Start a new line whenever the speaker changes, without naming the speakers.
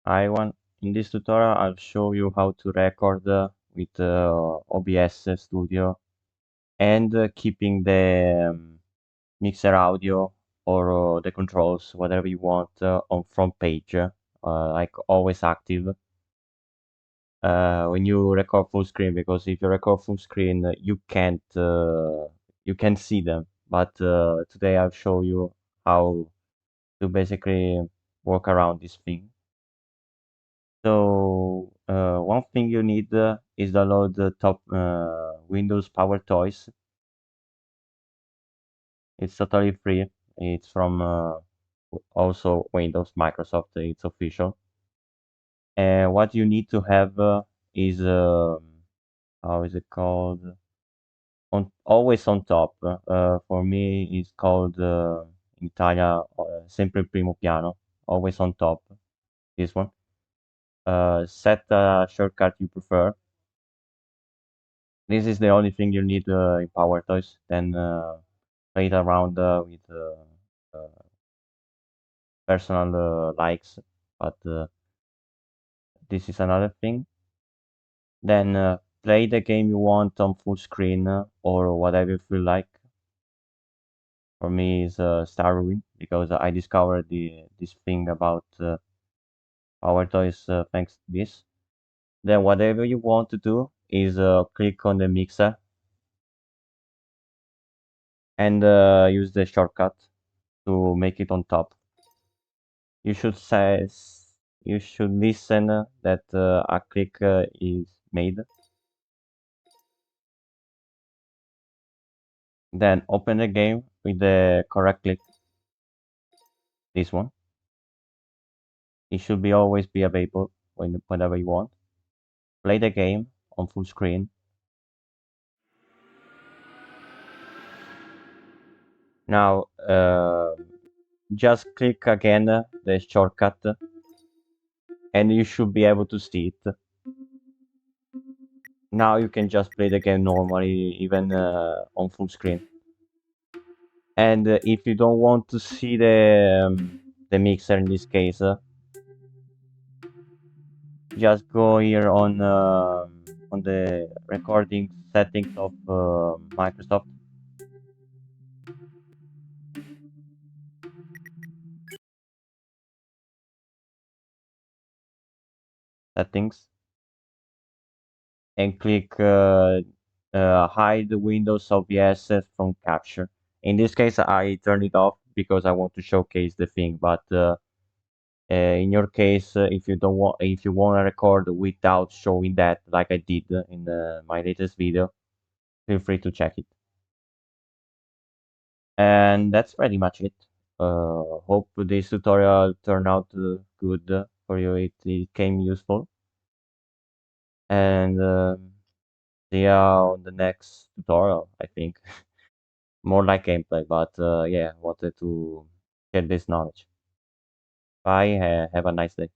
I want in this tutorial I'll show you how to record with OBS Studio and keeping the mixer audio or the controls, whatever you want, on front page, like always active when you record full screen. Because if you record full screen, you can't see them. But today I'll show you how to basically work around this thing. So one thing you need is download the top Windows Power Toys. It's totally free. It's from also Windows, Microsoft. It's official. And what you need to have is how is it called? On always on top. For me, it's called in Italia sempre il primo piano. Always on top. This one. Set a shortcut you prefer. This is the only thing you need in Power Toys. Then play it around with personal likes, but this is another thing. Then play the game you want on full screen or whatever you feel like. For me, is Star Ruin because I discovered this thing about Power Toys thanks to this. Then whatever you want to do is click on the mixer and use the shortcut to make it on top. You should say you should listen that a click is made. Then open the game with the correct click. This one. It should be always be available whenever you want. Play the game on full screen. Now just click again the shortcut and you should be able to see it. Now you can just play the game normally, even on full screen. And if you don't want to see the mixer in this case, just go here on the recording settings of Microsoft. Settings and click hide Windows OBS from capture. In this case, I turn it off because I want to showcase the thing. But in your case, if you want to record without showing that, like I did in my latest video, feel free to check it. And that's pretty much it. Hope this tutorial turned out good for you. It came useful. And see you on the next tutorial, I think. More like gameplay, but yeah, wanted to get this knowledge. Bye, have a nice day.